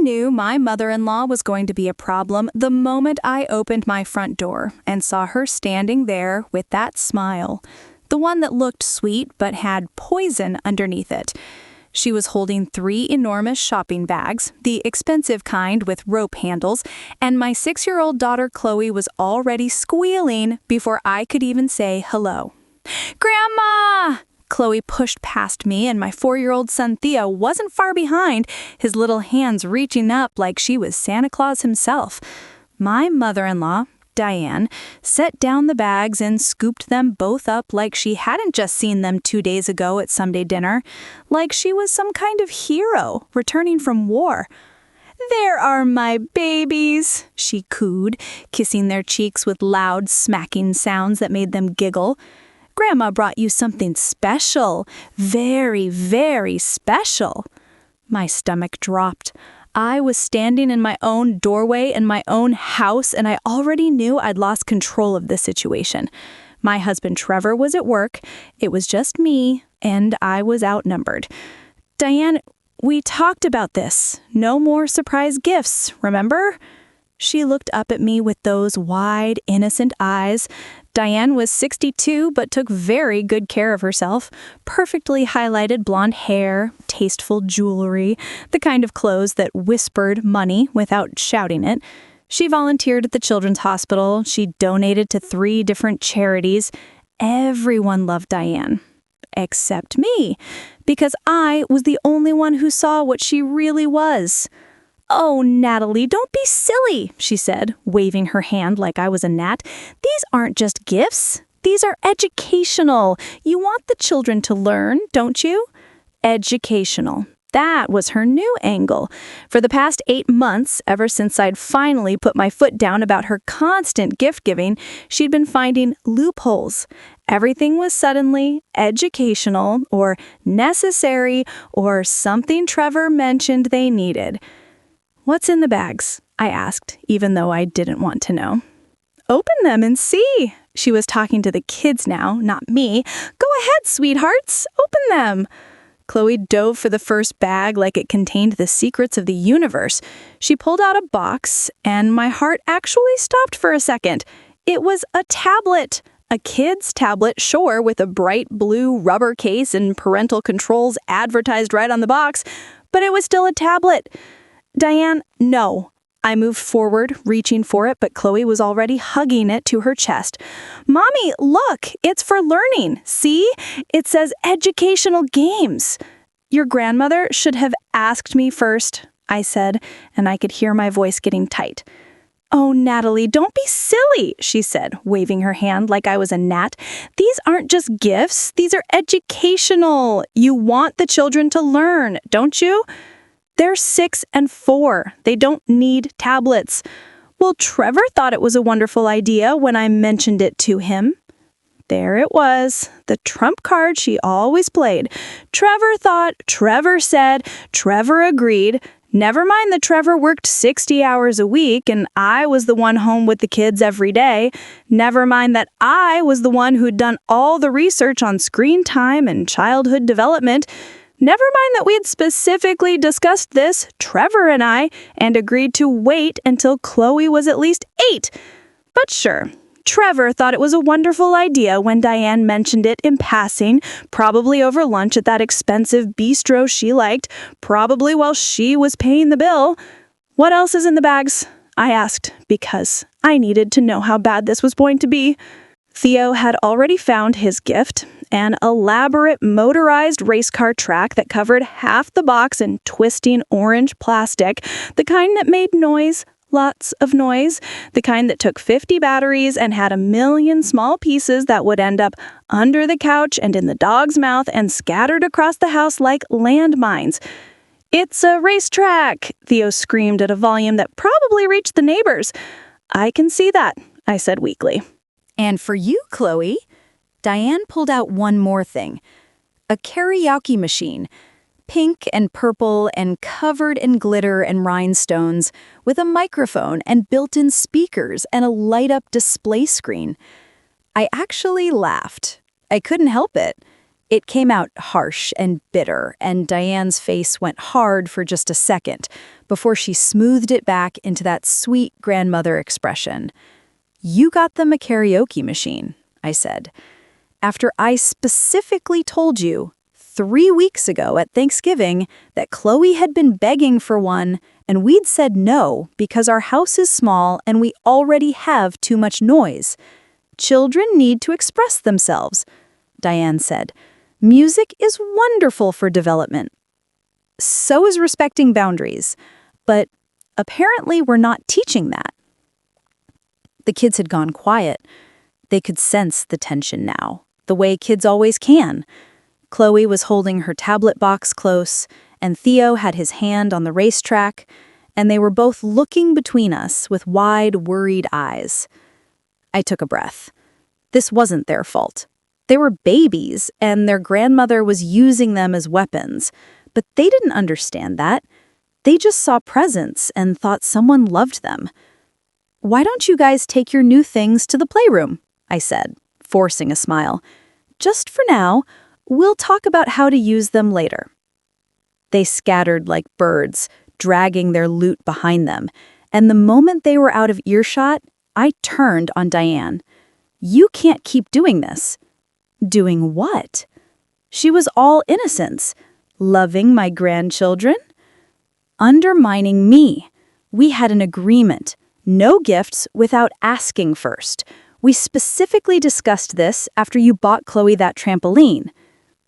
knew my mother-in-law was going to be a problem the moment I opened my front door and saw her standing there with that smile, the one that looked sweet but had poison underneath it. She was holding 3 enormous shopping bags, the expensive kind with rope handles, and my 6-year-old daughter Chloe was already squealing before I could even say hello. "Grandma!" Chloe pushed past me, and my 4-year-old son Theo wasn't far behind, his little hands reaching up like she was Santa Claus himself. My mother-in-law, Diane, set down the bags and scooped them both up like she hadn't just seen them 2 days ago at Sunday dinner, like she was some kind of hero returning from war. "There are my babies," she cooed, kissing their cheeks with loud smacking sounds that made them giggle. "Grandma brought you something special, very, very special." My stomach dropped. I was standing in my own doorway in my own house, and I already knew I'd lost control of the situation. My husband Trevor was at work, it was just me, and I was outnumbered. "Diane, we talked about this. No more surprise gifts, remember?" She looked up at me with those wide, innocent eyes. Diane was 62 but took very good care of herself. Perfectly highlighted blonde hair, tasteful jewelry, the kind of clothes that whispered money without shouting it. She volunteered at the Children's Hospital. She donated to 3 different charities. Everyone loved Diane. Except me, because I was the only one who saw what she really was. "Oh, Natalie, don't be silly," she said, waving her hand like I was a gnat. "These aren't just gifts. These are educational. You want the children to learn, don't you?" Educational. That was her new angle. For the past 8 months, ever since I'd finally put my foot down about her constant gift-giving, she'd been finding loopholes. Everything was suddenly educational or necessary or something Trevor mentioned they needed. "What's in the bags?" I asked, even though I didn't want to know. "Open them and see." She was talking to the kids now, not me. "Go ahead, sweethearts, open them." Chloe dove for the first bag like it contained the secrets of the universe. She pulled out a box, and my heart actually stopped for a second. It was a tablet. A kid's tablet, sure, with a bright blue rubber case and parental controls advertised right on the box, but it was still a tablet. "Diane, no." I moved forward, reaching for it, but Chloe was already hugging it to her chest. "Mommy, look, it's for learning. See? It says educational games." "Your grandmother should have asked me first," I said, and I could hear my voice getting tight. "Oh, Natalie, don't be silly," she said, waving her hand like I was a gnat. "These aren't just gifts. These are educational. You want the children to learn, don't you? They're 6 and 4. They don't need tablets." "Well, Trevor thought it was a wonderful idea when I mentioned it to him." There it was, the trump card she always played. Trevor thought, Trevor said, Trevor agreed. Never mind that Trevor worked 60 hours a week and I was the one home with the kids every day. Never mind that I was the one who'd done all the research on screen time and childhood development. Never mind that we had specifically discussed this, Trevor and I, and agreed to wait until Chloe was at least 8. But sure, Trevor thought it was a wonderful idea when Diane mentioned it in passing, probably over lunch at that expensive bistro she liked, probably while she was paying the bill. "What else is in the bags?" I asked, because I needed to know how bad this was going to be. Theo had already found his gift, an elaborate motorized race car track that covered half the box in twisting orange plastic, the kind that made noise, lots of noise, the kind that took 50 batteries and had 1,000,000 small pieces that would end up under the couch and in the dog's mouth and scattered across the house like landmines. "It's a racetrack!" Theo screamed at a volume that probably reached the neighbors. "I can see that," I said weakly. "And for you, Chloe," Diane pulled out one more thing. A karaoke machine, pink and purple and covered in glitter and rhinestones, with a microphone and built-in speakers and a light-up display screen. I actually laughed. I couldn't help it. It came out harsh and bitter, and Diane's face went hard for just a second. before she smoothed it back into that sweet grandmother expression. "You got them a karaoke machine," I said, "after I specifically told you 3 weeks ago at Thanksgiving that Chloe had been begging for one and we'd said no because our house is small and we already have too much noise. Children need to express themselves," Diane said. "Music is wonderful for development. So is respecting boundaries, but apparently we're not teaching that." The kids had gone quiet. They could sense the tension now, the way kids always can. Chloe was holding her tablet box close, and Theo had his hand on the racetrack, and they were both looking between us with wide, worried eyes. I took a breath. This wasn't their fault. They were babies, and their grandmother was using them as weapons, but they didn't understand that. They just saw presents and thought someone loved them. "Why don't you guys take your new things to the playroom?" I said, forcing a smile. "Just for now. We'll talk about how to use them later." They scattered like birds, dragging their loot behind them, and the moment they were out of earshot, I turned on Diane. "You can't keep doing this." "Doing what?" She was all innocence. "Loving my grandchildren?" "Undermining me. We had an agreement. No gifts without asking first. We specifically discussed this after you bought Chloe that trampoline,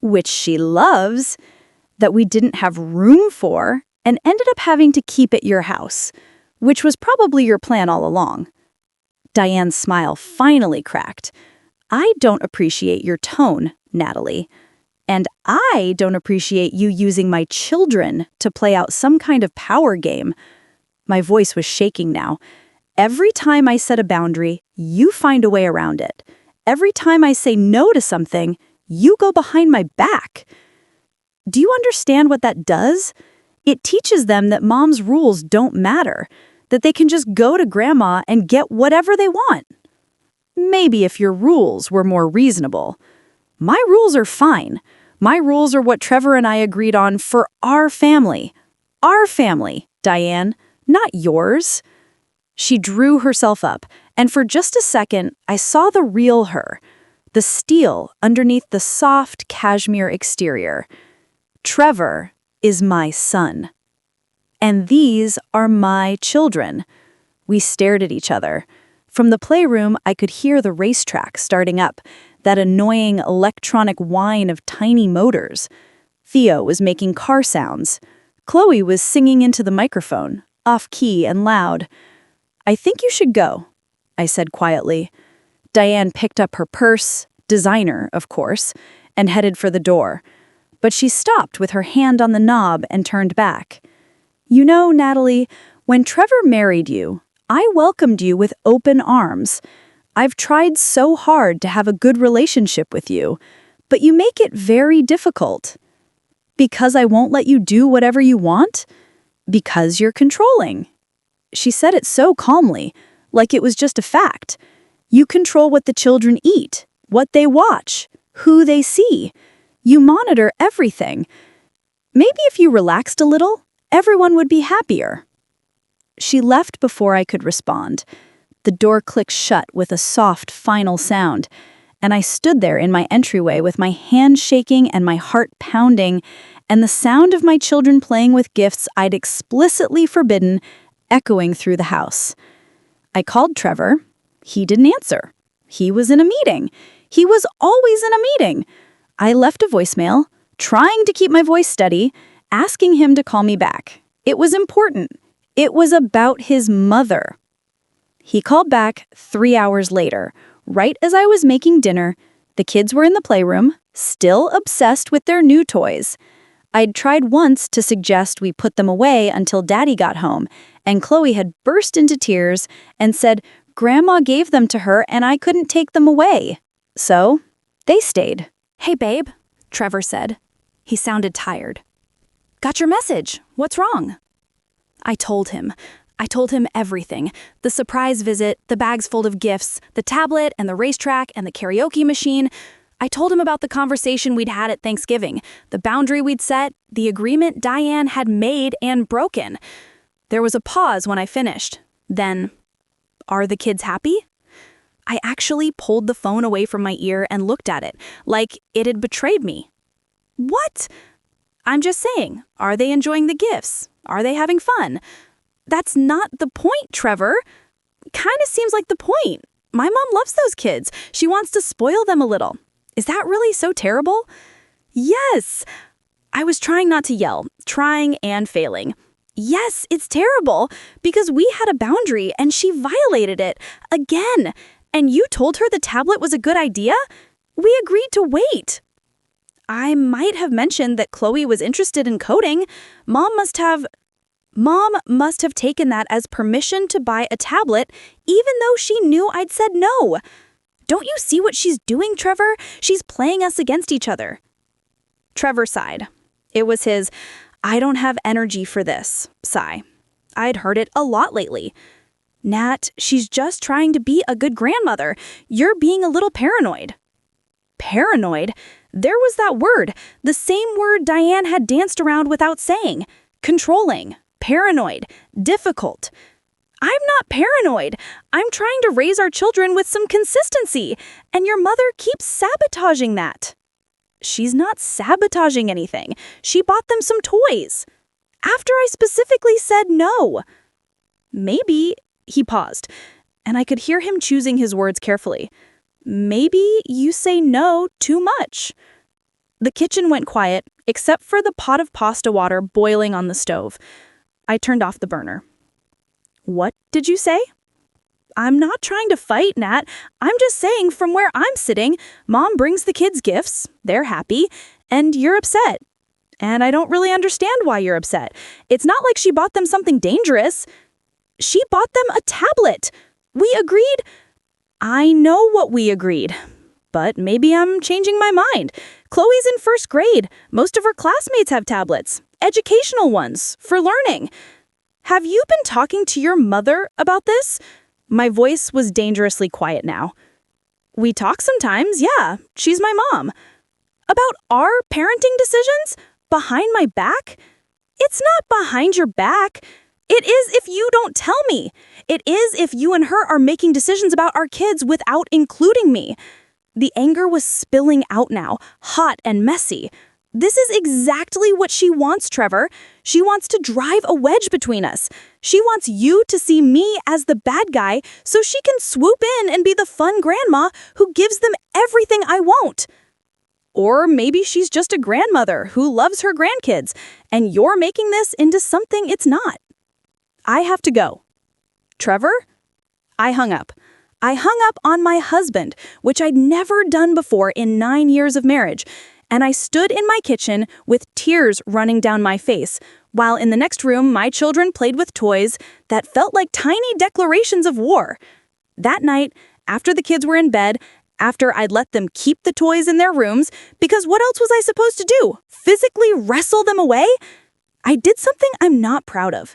which she loves, that we didn't have room for, and ended up having to keep at your house, which was probably your plan all along." Diane's smile finally cracked. "I don't appreciate your tone, Natalie. And I don't appreciate you using my children to play out some kind of power game." My voice was shaking now. "Every time I set a boundary, you find a way around it. Every time I say no to something, you go behind my back. Do you understand what that does? It teaches them that mom's rules don't matter, that they can just go to grandma and get whatever they want. Maybe if your rules were more reasonable. My rules are fine. My rules are what Trevor and I agreed on for our family. Our family, Diane, not yours." She drew herself up, and for just a second, I saw the real her, the steel underneath the soft cashmere exterior. "Trevor is my son. And these are my children." We stared at each other. From the playroom, I could hear the racetrack starting up, that annoying electronic whine of tiny motors. Theo was making car sounds. Chloe was singing into the microphone, off-key and loud. "I think you should go," I said quietly. Diane picked up her purse, designer, of course, and headed for the door. But she stopped with her hand on the knob and turned back. "You know, Natalie, when Trevor married you, I welcomed you with open arms. I've tried so hard to have a good relationship with you, but you make it very difficult. Because I won't let you do whatever you want? Because you're controlling." She said it so calmly, like it was just a fact. "You control what the children eat, what they watch, who they see. You monitor everything. Maybe if you relaxed a little, everyone would be happier." She left before I could respond. The door clicked shut with a soft, final sound, and I stood there in my entryway with my hands shaking and my heart pounding, and the sound of my children playing with gifts I'd explicitly forbidden echoing through the house. I called Trevor. He didn't answer. He was in a meeting. He was always in a meeting. I left a voicemail, trying to keep my voice steady, asking him to call me back. It was important. It was about his mother. He called back 3 hours later, right as I was making dinner. The kids were in the playroom, still obsessed with their new toys. I'd tried once to suggest we put them away until Daddy got home, and Chloe had burst into tears and said Grandma gave them to her and I couldn't take them away. So, they stayed. "Hey, babe," Trevor said. He sounded tired. "Got your message. What's wrong?" I told him everything. The surprise visit, the bags full of gifts, the tablet and the racetrack and the karaoke machine. I told him about the conversation we'd had at Thanksgiving, the boundary we'd set, the agreement Diane had made and broken. There was a pause when I finished. Then, "Are the kids happy?" I actually pulled the phone away from my ear and looked at it, like it had betrayed me. "What?" "I'm just saying, are they enjoying the gifts? Are they having fun?" "That's not the point, Trevor." "Kinda seems like the point. My mom loves those kids. She wants to spoil them a little. Is that really so terrible?" "Yes." I was trying not to yell, trying and failing. "Yes, it's terrible, because we had a boundary and she violated it. Again. And you told her the tablet was a good idea? We agreed to wait." "I might have mentioned that Chloe was interested in coding. Mom must have taken that as permission to buy a tablet, even though she knew I'd said no. Don't you see what she's doing, Trevor? She's playing us against each other." Trevor sighed. It was his "I don't have energy for this" sigh. I'd heard it a lot lately. "Nat, she's just trying to be a good grandmother. You're being a little paranoid." Paranoid? There was that word, the same word Diane had danced around without saying. Controlling, paranoid, difficult. "I'm not paranoid. I'm trying to raise our children with some consistency, and your mother keeps sabotaging that." "She's not sabotaging anything. She bought them some toys. After I specifically said no." "Maybe," he paused, and I could hear him choosing his words carefully. "Maybe you say no too much." The kitchen went quiet, except for the pot of pasta water boiling on the stove. I turned off the burner. "What did you say?" "I'm not trying to fight, Nat. I'm just saying from where I'm sitting, Mom brings the kids gifts, they're happy, and you're upset. And I don't really understand why you're upset. It's not like she bought them something dangerous. She bought them a tablet. We agreed." "I know what we agreed. But maybe I'm changing my mind. Chloe's in first grade. Most of her classmates have tablets. Educational ones, for learning. Have you been talking to your mother about this?" My voice was dangerously quiet now. "We talk sometimes, yeah. She's my mom." "About our parenting decisions? Behind my back?" "It's not behind your back. It is if you don't tell me. It is if you and her are making decisions about our kids without including me." The anger was spilling out now, hot and messy. This is exactly what she wants, Trevor. She wants to drive a wedge between us. She wants you to see me as the bad guy so she can swoop in and be the fun grandma who gives them everything I won't. Or maybe she's just a grandmother who loves her grandkids, and you're making this into something it's not. I have to go. Trevor? I hung up. I hung up on my husband, which I'd never done before in 9 years of marriage, and I stood in my kitchen with tears running down my face, while in the next room my children played with toys that felt like tiny declarations of war. That night, after the kids were in bed, after I'd let them keep the toys in their rooms, because what else was I supposed to do? Physically wrestle them away? I did something I'm not proud of.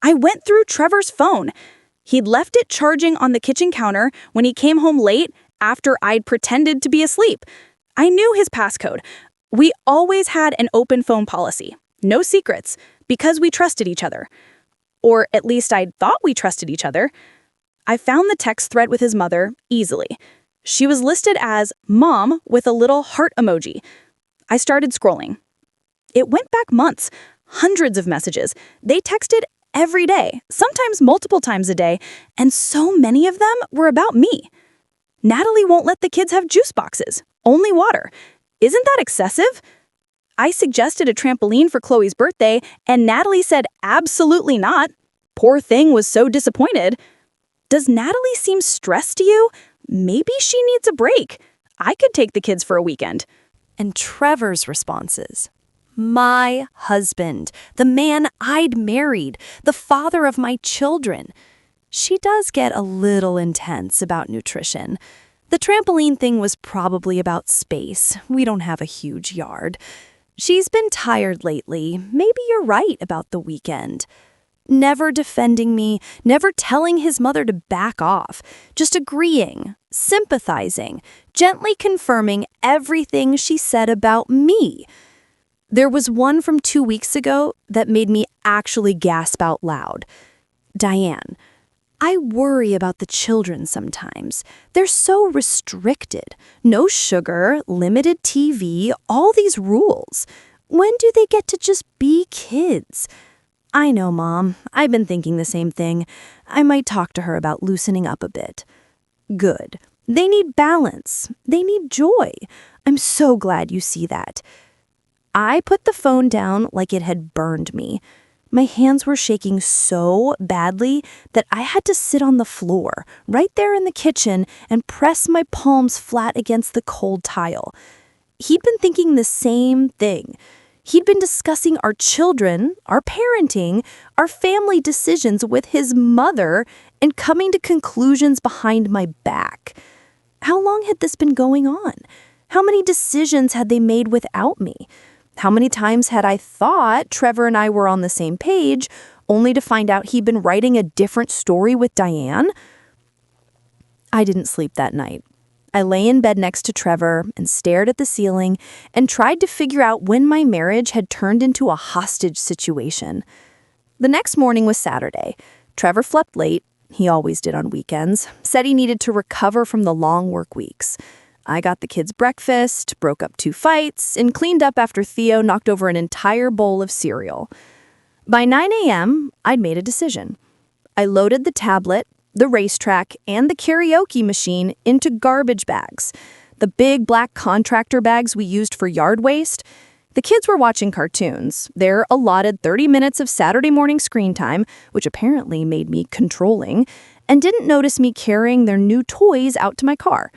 I went through Trevor's phone. He'd left it charging on the kitchen counter when he came home late after I'd pretended to be asleep. I knew his passcode. We always had an open phone policy. No secrets, because we trusted each other. Or at least I thought we trusted each other. I found the text thread with his mother easily. She was listed as Mom with a little heart emoji. I started scrolling. It went back months, hundreds of messages. They texted every day, sometimes multiple times a day, and so many of them were about me. Natalie won't let the kids have juice boxes, only water. Isn't that excessive? I suggested a trampoline for Chloe's birthday, and Natalie said absolutely not. Poor thing was so disappointed. Does Natalie seem stressed to you? Maybe she needs a break. I could take the kids for a weekend. And Trevor's responses. My husband, the man I'd married, the father of my children. She does get a little intense about nutrition. The trampoline thing was probably about space. We don't have a huge yard. She's been tired lately. Maybe you're right about the weekend. Never defending me, never telling his mother to back off, just agreeing, sympathizing, gently confirming everything she said about me. There was one from 2 weeks ago that made me actually gasp out loud. Diane, I worry about the children sometimes. They're so restricted. No sugar, limited TV, all these rules. When do they get to just be kids? I know, Mom. I've been thinking the same thing. I might talk to her about loosening up a bit. Good. They need balance. They need joy. I'm so glad you see that. I put the phone down like it had burned me. My hands were shaking so badly that I had to sit on the floor, right there in the kitchen, and press my palms flat against the cold tile. He'd been thinking the same thing. He'd been discussing our children, our parenting, our family decisions with his mother, and coming to conclusions behind my back. How long had this been going on? How many decisions had they made without me? How many times had I thought Trevor and I were on the same page, only to find out he'd been writing a different story with Diane? I didn't sleep that night. I lay in bed next to Trevor and stared at the ceiling and tried to figure out when my marriage had turned into a hostage situation. The next morning was Saturday. Trevor slept late. He always did on weekends. Said he needed to recover from the long work weeks. I got the kids breakfast, broke up 2 fights, and cleaned up after Theo knocked over an entire bowl of cereal. By 9 a.m., I'd made a decision. I loaded the tablet, the racetrack, and the karaoke machine into garbage bags, the big black contractor bags we used for yard waste. The kids were watching cartoons, their allotted 30 minutes of Saturday morning screen time, which apparently made me controlling, and didn't notice me carrying their new toys out to my car.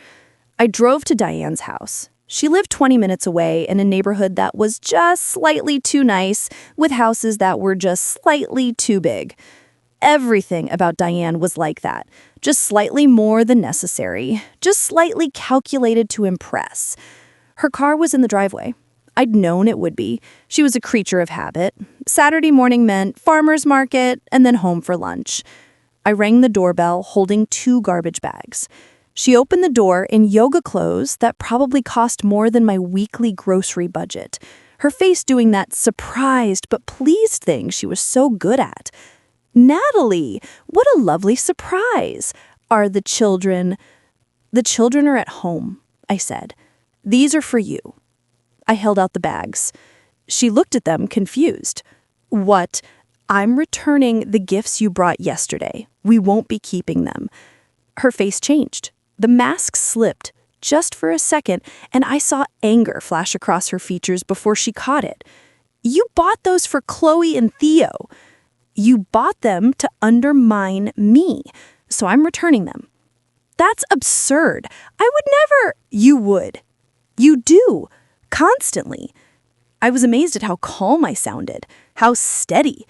I drove to Diane's house. She lived 20 minutes away in a neighborhood that was just slightly too nice, with houses that were just slightly too big. Everything about Diane was like that, just slightly more than necessary, just slightly calculated to impress. Her car was in the driveway. I'd known it would be. She was a creature of habit. Saturday morning meant farmer's market and then home for lunch. I rang the doorbell holding 2 garbage bags. She opened the door in yoga clothes that probably cost more than my weekly grocery budget, her face doing that surprised but pleased thing she was so good at. Natalie, what a lovely surprise. Are the children... The children are at home, I said. These are for you. I held out the bags. She looked at them, confused. What? I'm returning the gifts you brought yesterday. We won't be keeping them. Her face changed. The mask slipped, just for a second, and I saw anger flash across her features before she caught it. You bought those for Chloe and Theo. You bought them to undermine me, so I'm returning them. That's absurd. I would never... You would. You do. Constantly. I was amazed at how calm I sounded, how steady.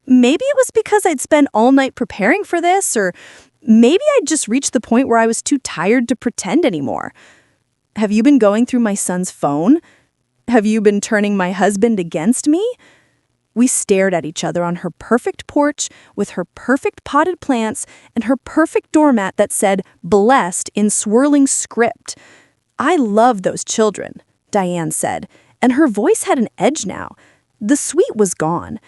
Maybe it was because I'd spent all night preparing for this, or maybe I'd just reached the point where I was too tired to pretend anymore. Have you been going through my son's phone? Have you been turning my husband against me? We stared at each other on her perfect porch with her perfect potted plants and her perfect doormat that said "blessed" in swirling script. I love those children, Diane said, and her voice had an edge now. The sweet was gone.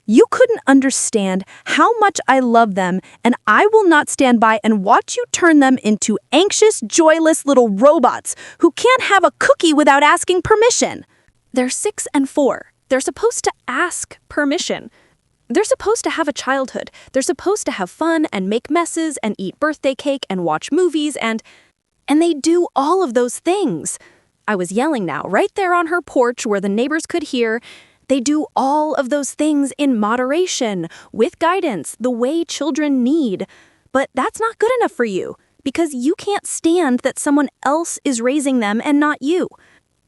You couldn't understand how much I love them, and I will not stand by and watch you turn them into anxious, joyless little robots who can't have a cookie without asking permission. They're 6 and 4. They're supposed to ask permission. They're supposed to have a childhood. They're supposed to have fun and make messes and eat birthday cake and watch movies and they do all of those things. I was yelling now, right there on her porch where the neighbors could hear. They do all of those things in moderation, with guidance, the way children need. But that's not good enough for you, because you can't stand that someone else is raising them and not you.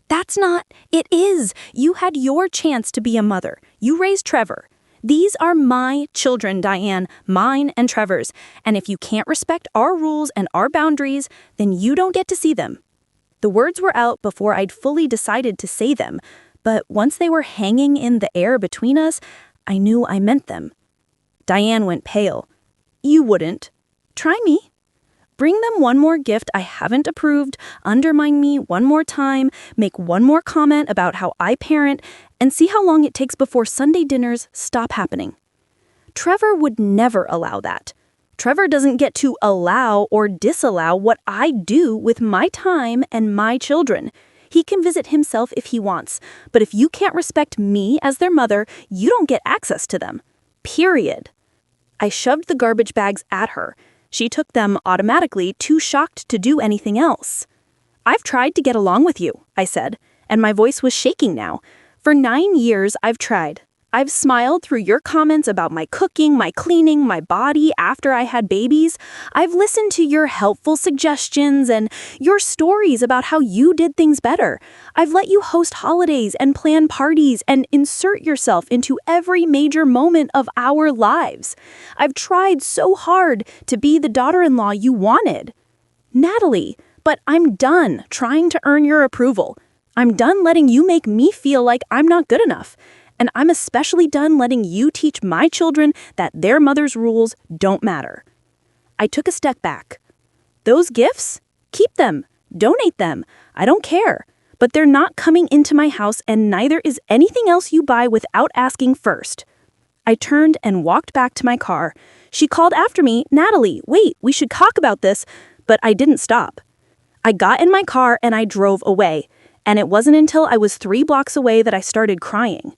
That's not, it is. You had your chance to be a mother. You raised Trevor. These are my children, Diane, mine and Trevor's. And if you can't respect our rules and our boundaries, then you don't get to see them. The words were out before I'd fully decided to say them, but once they were hanging in the air between us, I knew I meant them. Diane went pale. You wouldn't. Try me. Bring them one more gift I haven't approved, undermine me one more time, make one more comment about how I parent, and see how long it takes before Sunday dinners stop happening. Trevor would never allow that. Trevor doesn't get to allow or disallow what I do with my time and my children. He can visit himself if he wants, but if you can't respect me as their mother, you don't get access to them. Period. I shoved the garbage bags at her. She took them automatically, too shocked to do anything else. I've tried to get along with you, I said, and my voice was shaking now. For 9 years, I've tried. I've smiled through your comments about my cooking, my cleaning, my body after I had babies. I've listened to your helpful suggestions and your stories about how you did things better. I've let you host holidays and plan parties and insert yourself into every major moment of our lives. I've tried so hard to be the daughter-in-law you wanted. Natalie, but I'm done trying to earn your approval. I'm done letting you make me feel like I'm not good enough. And I'm especially done letting you teach my children that their mother's rules don't matter. I took a step back. Those gifts? Keep them. Donate them. I don't care. But they're not coming into my house, and neither is anything else you buy without asking first. I turned and walked back to my car. She called after me, "Natalie, wait, we should talk about this." But I didn't stop. I got in my car and I drove away. And it wasn't until I was 3 blocks away that I started crying.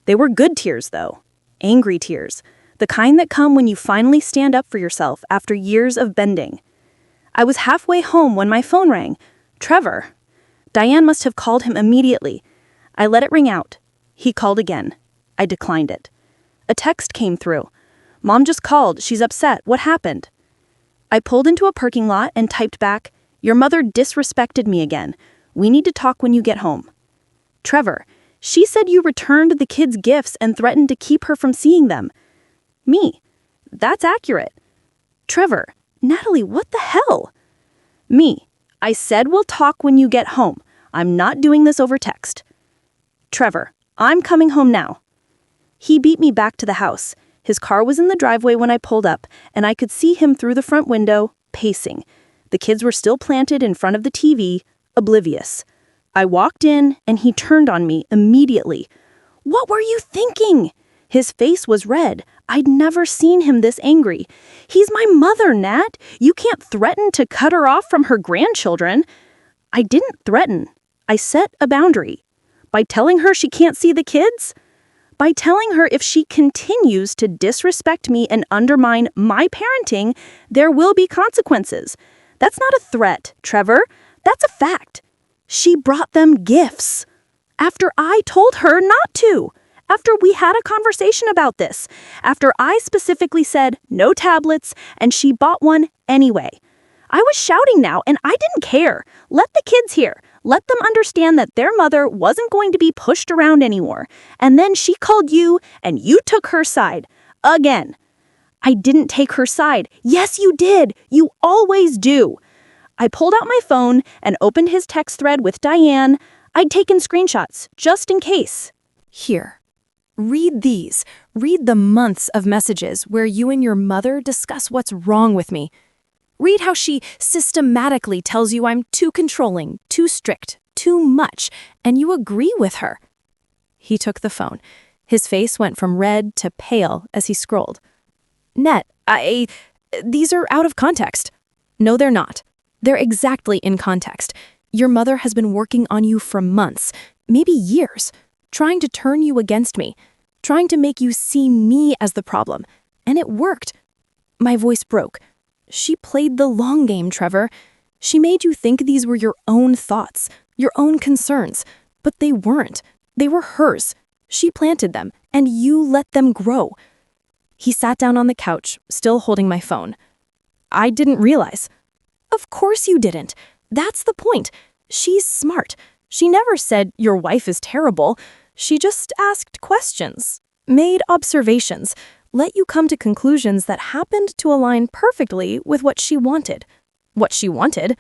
They were good tears, though. Angry tears. The kind that come when you finally stand up for yourself after years of bending. I was halfway home when my phone rang. Trevor. Diane must have called him immediately. I let it ring out. He called again. I declined it. A text came through. "Mom just called. She's upset. What happened?" I pulled into a parking lot and typed back, "Your mother disrespected me again. We need to talk when you get home." Trevor. She said you returned the kids' gifts and threatened to keep her from seeing them. Me. That's accurate. Trevor. Natalie, what the hell? Me. I said we'll talk when you get home. I'm not doing this over text. Trevor. I'm coming home now. He beat me back to the house. His car was in the driveway when I pulled up, and I could see him through the front window, pacing. The kids were still planted in front of the TV, oblivious. I walked in, and he turned on me immediately. "What were you thinking?" His face was red. I'd never seen him this angry. "He's my mother, Nat. You can't threaten to cut her off from her grandchildren." I didn't threaten. I set a boundary. By telling her she can't see the kids? By telling her if she continues to disrespect me and undermine my parenting, there will be consequences. That's not a threat, Trevor. That's a fact. She brought them gifts. After I told her not to. After we had a conversation about this. After I specifically said no tablets, and she bought one anyway. I was shouting now, and I didn't care. Let the kids hear. Let them understand that their mother wasn't going to be pushed around anymore. And then she called you, and you took her side. Again. I didn't take her side. Yes, you did. You always do. I pulled out my phone and opened his text thread with Diane. I'd taken screenshots, just in case. Here. Read these. Read the months of messages where you and your mother discuss what's wrong with me. Read how she systematically tells you I'm too controlling, too strict, too much, and you agree with her. He took the phone. His face went from red to pale as he scrolled. Net, these are out of context. No, they're not. They're exactly in context. Your mother has been working on you for months, maybe years, trying to turn you against me, trying to make you see me as the problem. And it worked. My voice broke. She played the long game, Trevor. She made you think these were your own thoughts, your own concerns. But they weren't. They were hers. She planted them, and you let them grow. He sat down on the couch, still holding my phone. I didn't realize. Of course you didn't. That's the point. She's smart. She never said, your wife is terrible. She just asked questions, made observations, let you come to conclusions that happened to align perfectly with what she wanted. What she wanted?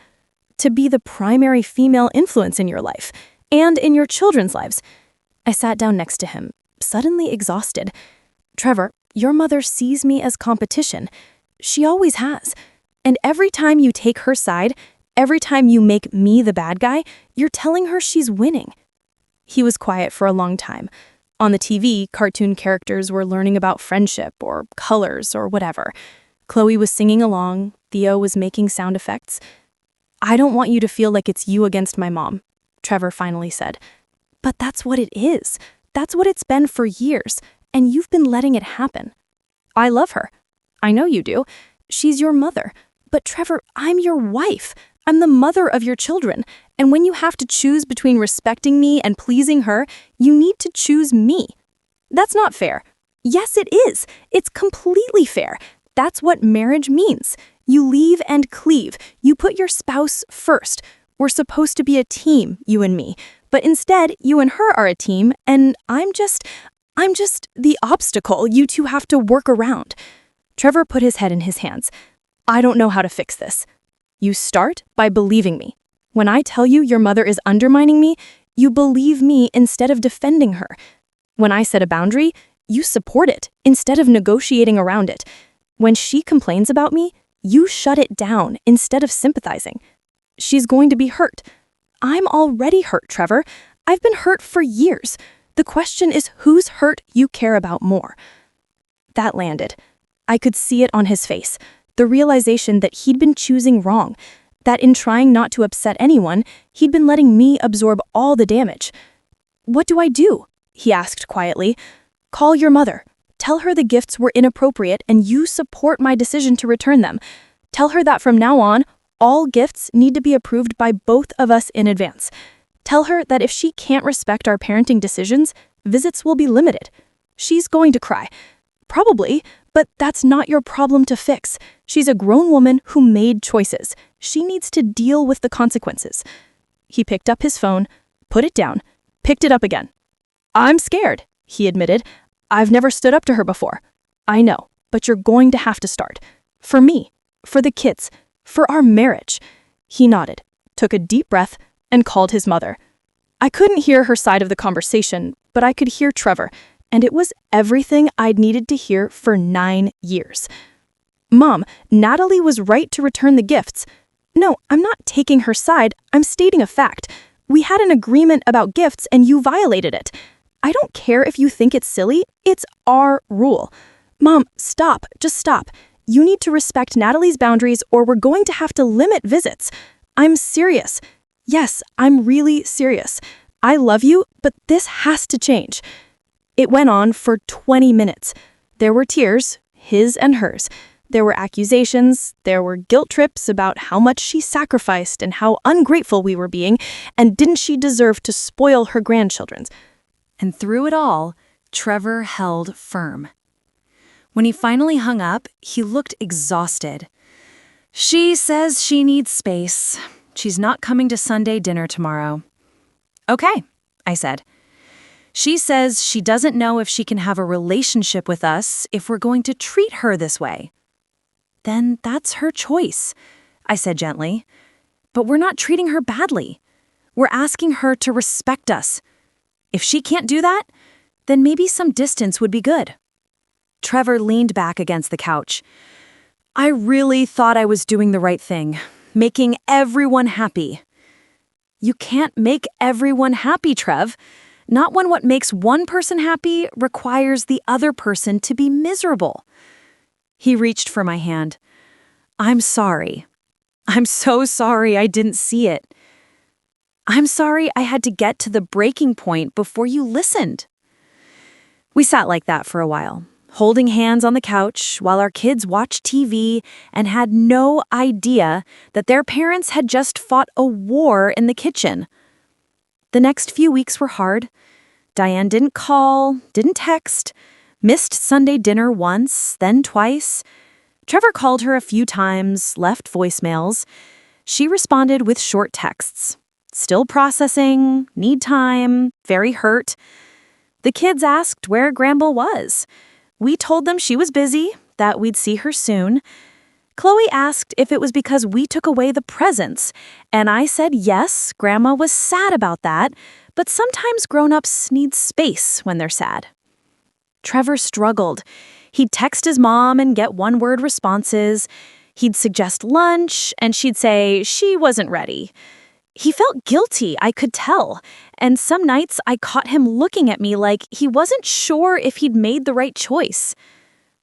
To be the primary female influence in your life and in your children's lives. I sat down next to him, suddenly exhausted. Trevor, your mother sees me as competition. She always has. And every time you take her side, every time you make me the bad guy, you're telling her she's winning." He was quiet for a long time. On the TV, cartoon characters were learning about friendship or colors or whatever. Chloe was singing along, Theo was making sound effects. "I don't want you to feel like it's you against my mom," Trevor finally said. "But that's what it is. That's what it's been for years, and you've been letting it happen. I love her. I know you do. She's your mother. But Trevor, I'm your wife. I'm the mother of your children, and when you have to choose between respecting me and pleasing her, you need to choose me. That's not fair." "Yes, it is. It's completely fair. That's what marriage means. You leave and cleave. You put your spouse first. We're supposed to be a team, you and me. But instead, you and her are a team, and I'm just the obstacle you two have to work around." Trevor put his head in his hands. "I don't know how to fix this. You start by believing me. When I tell you your mother is undermining me, you believe me instead of defending her. When I set a boundary, you support it instead of negotiating around it. When she complains about me, you shut it down instead of sympathizing. She's going to be hurt. I'm already hurt, Trevor. I've been hurt for years. The question is whose hurt you care about more." That landed. I could see it on his face, the realization that he'd been choosing wrong, that in trying not to upset anyone, he'd been letting me absorb all the damage. "What do I do?" he asked quietly. "Call your mother. Tell her the gifts were inappropriate and you support my decision to return them. Tell her that from now on, all gifts need to be approved by both of us in advance. Tell her that if she can't respect our parenting decisions, visits will be limited." She's going to cry. Probably, but that's not your problem to fix. She's a grown woman who made choices. She needs to deal with the consequences. He picked up his phone, put it down, picked it up again. "I'm scared," he admitted. "I've never stood up to her before." "I know, but you're going to have to start. For me, for the kids, for our marriage." He nodded, took a deep breath, and called his mother. I couldn't hear her side of the conversation, but I could hear Trevor, and it was everything I'd needed to hear for 9 years. "Mom, Natalie was right to return the gifts." "No, I'm not taking her side, I'm stating a fact. We had an agreement about gifts and you violated it. I don't care if you think it's silly, it's our rule." "Mom, stop, just stop. You need to respect Natalie's boundaries or we're going to have to limit visits. I'm serious. Yes, I'm really serious. I love you, but this has to change." It went on for 20 minutes. There were tears, his and hers. There were accusations, there were guilt trips about how much she sacrificed and how ungrateful we were being, and didn't she deserve to spoil her grandchildren's. And through it all, Trevor held firm. When he finally hung up, he looked exhausted. "She says she needs space. She's not coming to Sunday dinner tomorrow." "Okay," I said. "She says she doesn't know if she can have a relationship with us if we're going to treat her this way." "Then that's her choice," I said gently. "But we're not treating her badly. We're asking her to respect us. If she can't do that, then maybe some distance would be good." Trevor leaned back against the couch. "I really thought I was doing the right thing, making everyone happy." "You can't make everyone happy, Trev. Not when what makes one person happy requires the other person to be miserable." He reached for my hand. "I'm sorry. I'm so sorry I didn't see it. I'm sorry I had to get to the breaking point before you listened." We sat like that for a while, holding hands on the couch while our kids watched TV and had no idea that their parents had just fought a war in the kitchen. The next few weeks were hard. Diane didn't call, didn't text, missed Sunday dinner once, then twice. Trevor called her a few times, left voicemails. She responded with short texts. Still processing, need time, very hurt. The kids asked where Gramble was. We told them she was busy, that we'd see her soon. Chloe asked if it was because we took away the presents, and I said yes, Grandma was sad about that, but sometimes grown-ups need space when they're sad. Trevor struggled. He'd text his mom and get one-word responses. He'd suggest lunch, and she'd say she wasn't ready. He felt guilty, I could tell, and some nights I caught him looking at me like he wasn't sure if he'd made the right choice.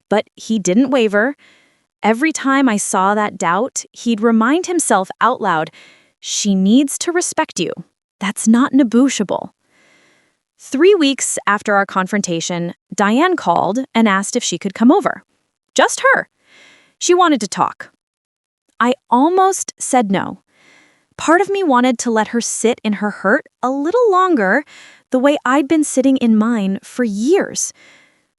But he didn't waver. Every time I saw that doubt, he'd remind himself out loud, "She needs to respect you. That's not negotiable." 3 weeks after our confrontation, Diane called and asked if she could come over. Just her. She wanted to talk. I almost said no. Part of me wanted to let her sit in her hurt a little longer, the way I'd been sitting in mine for years.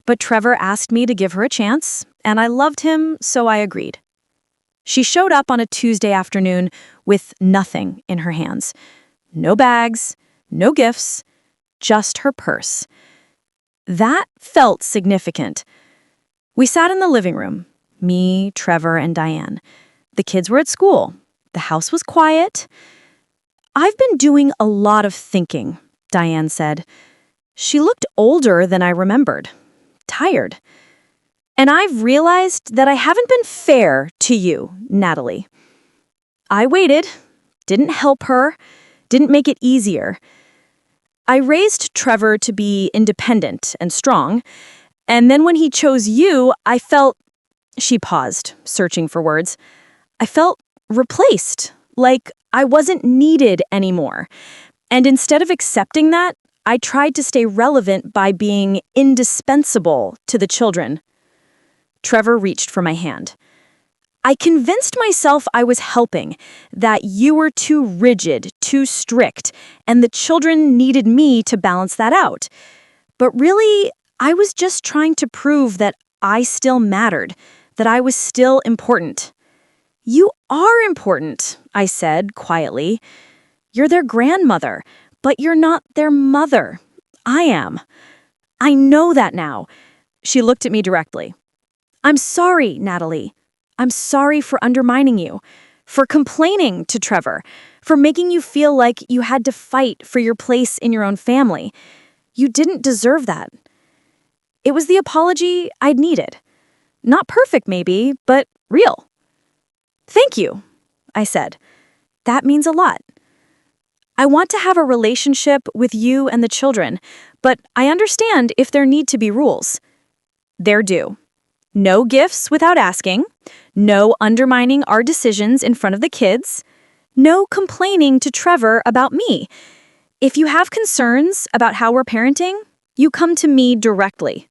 But Trevor asked me to give her a chance, and I loved him, so I agreed. She showed up on a Tuesday afternoon with nothing in her hands. No bags, no gifts, just her purse. That felt significant. We sat in the living room, me, Trevor, and Diane. The kids were at school. The house was quiet. "I've been doing a lot of thinking," Diane said. She looked older than I remembered. Tired. "And I've realized that I haven't been fair to you, Natalie." I waited, didn't help her, didn't make it easier. I raised Trevor to be independent and strong, and then when he chose you, I felt... She paused, searching for words. I felt replaced, like I wasn't needed anymore. And instead of accepting that, I tried to stay relevant by being indispensable to the children. Trevor reached for my hand. I convinced myself I was helping, that you were too rigid, too strict, and the children needed me to balance that out. But really, I was just trying to prove that I still mattered, that I was still important. "You are important," I said quietly. "You're their grandmother, but you're not their mother. I am. I know that now." She looked at me directly. "I'm sorry, Natalie. I'm sorry for undermining you, for complaining to Trevor, for making you feel like you had to fight for your place in your own family. You didn't deserve that." It was the apology I'd needed. Not perfect, maybe, but real. "Thank you," I said. "That means a lot. I want to have a relationship with you and the children, but I understand if there need to be rules. There do. No gifts without asking, no undermining our decisions in front of the kids, no complaining to Trevor about me. If you have concerns about how we're parenting, you come to me directly."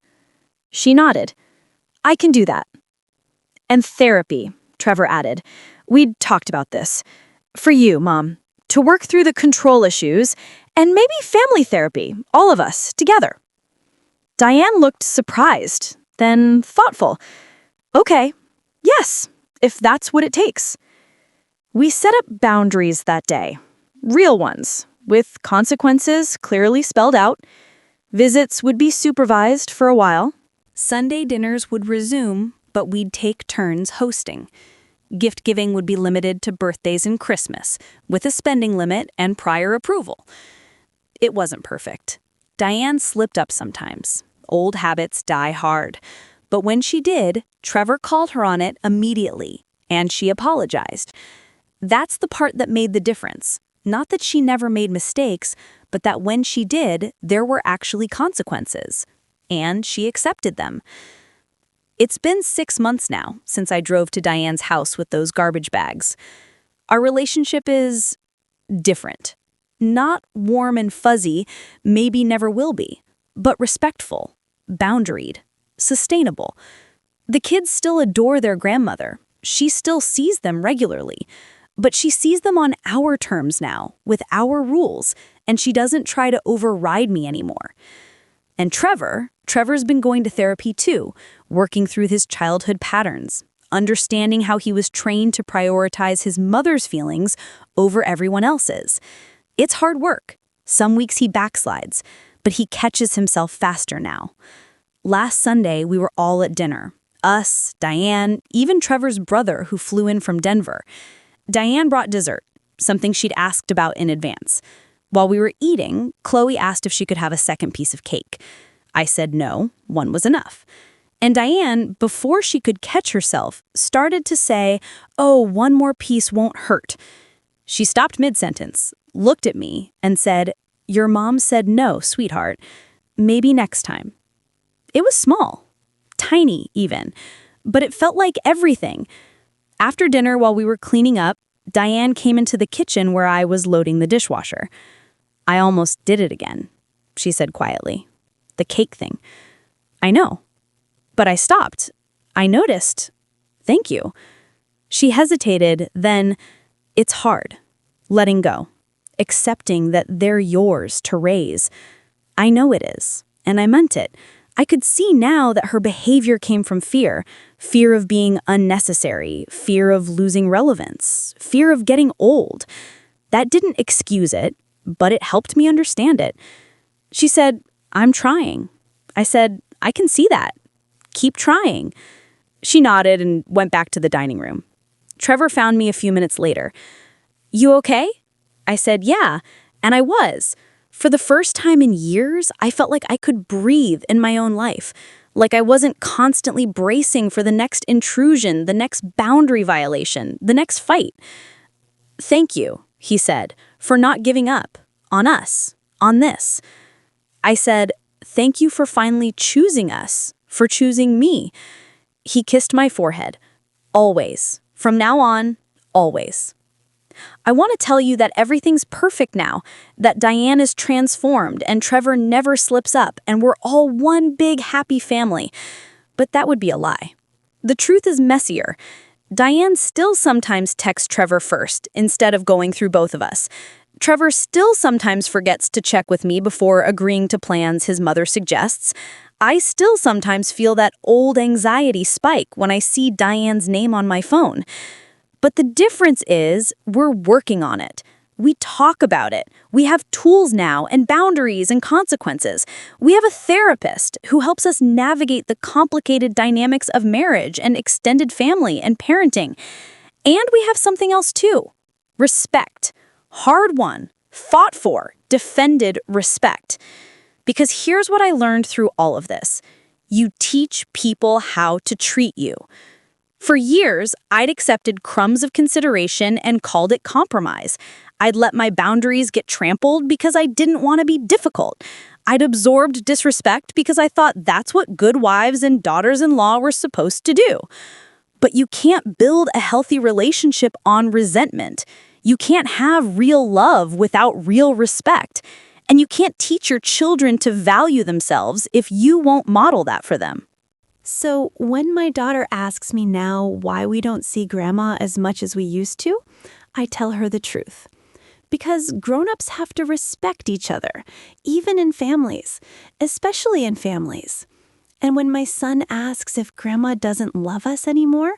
She nodded. "I can do that." "And therapy," Trevor added. "We'd talked about this. For you, Mom, to work through the control issues, and maybe family therapy, all of us, together." Diane looked surprised, then thoughtful. "Okay, yes, if that's what it takes." We set up boundaries that day. Real ones, with consequences clearly spelled out. Visits would be supervised for a while. Sunday dinners would resume, but we'd take turns hosting. Gift giving would be limited to birthdays and Christmas, with a spending limit and prior approval. It wasn't perfect. Diane slipped up sometimes. Old habits die hard. But when she did, Trevor called her on it immediately, and she apologized. That's the part that made the difference. Not that she never made mistakes, but that when she did, there were actually consequences. And she accepted them. It's been 6 months now since I drove to Diane's house with those garbage bags. Our relationship is different. Not warm and fuzzy, maybe never will be, but respectful, boundaried, sustainable. The kids still adore their grandmother. She still sees them regularly, but she sees them on our terms now, with our rules, and she doesn't try to override me anymore. And Trevor's been going to therapy too, working through his childhood patterns, understanding how he was trained to prioritize his mother's feelings over everyone else's. It's hard work. Some weeks he backslides, but he catches himself faster now. Last Sunday, we were all at dinner. Us, Diane, even Trevor's brother who flew in from Denver. Diane brought dessert, something she'd asked about in advance. While we were eating, Chloe asked if she could have a second piece of cake. I said no, one was enough. And Diane, before she could catch herself, started to say, "Oh, one more piece won't hurt." She stopped mid-sentence, looked at me, and said, "Your mom said no, sweetheart. Maybe next time." It was small, tiny even, but it felt like everything. After dinner, while we were cleaning up, Diane came into the kitchen where I was loading the dishwasher. "I almost did it again," she said quietly. "The cake thing. I know. But I stopped. I noticed. Thank you." She hesitated, then, "It's hard. Letting go. Accepting that they're yours to raise. I know it is, and I meant it." I could see now that her behavior came from fear. Fear of being unnecessary, fear of losing relevance, fear of getting old. That didn't excuse it, but it helped me understand it. She said, "I'm trying." I said, "I can see that. Keep trying." She nodded and went back to the dining room. Trevor found me a few minutes later. "You okay?" I said, "Yeah," and I was. For the first time in years, I felt like I could breathe in my own life, like I wasn't constantly bracing for the next intrusion, the next boundary violation, the next fight. "Thank you," he said, "for not giving up. On us. On this." I said, "Thank you for finally choosing us, for choosing me." He kissed my forehead. "Always. From now on, always." I want to tell you that everything's perfect now, that Diane is transformed and Trevor never slips up and we're all one big happy family. But that would be a lie. The truth is messier. Diane still sometimes texts Trevor first instead of going through both of us. Trevor still sometimes forgets to check with me before agreeing to plans his mother suggests. I still sometimes feel that old anxiety spike when I see Diane's name on my phone. But the difference is we're working on it. We talk about it. We have tools now and boundaries and consequences. We have a therapist who helps us navigate the complicated dynamics of marriage and extended family and parenting. And we have something else too. Respect. Hard-won, fought for, defended respect. Because here's what I learned through all of this. You teach people how to treat you. For years, I'd accepted crumbs of consideration and called it compromise. I'd let my boundaries get trampled because I didn't want to be difficult. I'd absorbed disrespect because I thought that's what good wives and daughters-in-law were supposed to do. But you can't build a healthy relationship on resentment. You can't have real love without real respect. And you can't teach your children to value themselves if you won't model that for them. So when my daughter asks me now why we don't see Grandma as much as we used to, I tell her the truth. Because grown-ups have to respect each other, even in families, especially in families. And when my son asks if Grandma doesn't love us anymore,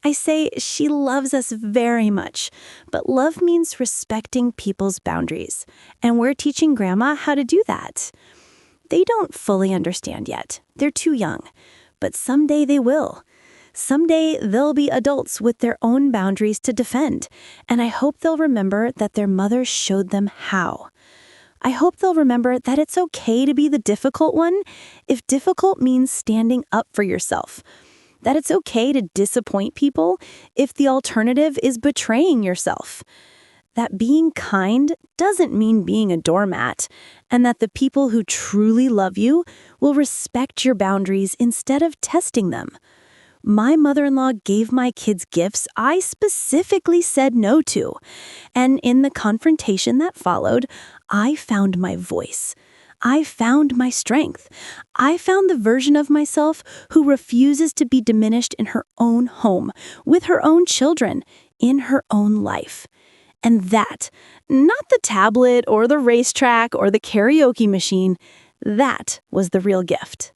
I say she loves us very much, but love means respecting people's boundaries, and we're teaching Grandma how to do that. They don't fully understand yet. They're too young. But someday they will. Someday they'll be adults with their own boundaries to defend, and I hope they'll remember that their mother showed them how. I hope they'll remember that it's okay to be the difficult one if difficult means standing up for yourself. That it's okay to disappoint people if the alternative is betraying yourself. That being kind doesn't mean being a doormat, and that the people who truly love you will respect your boundaries instead of testing them. My mother-in-law gave my kids gifts I specifically said no to, and in the confrontation that followed, I found my voice. I found my strength. I found the version of myself who refuses to be diminished in her own home, with her own children, in her own life. And that, not the tablet or the racetrack or the karaoke machine, that was the real gift.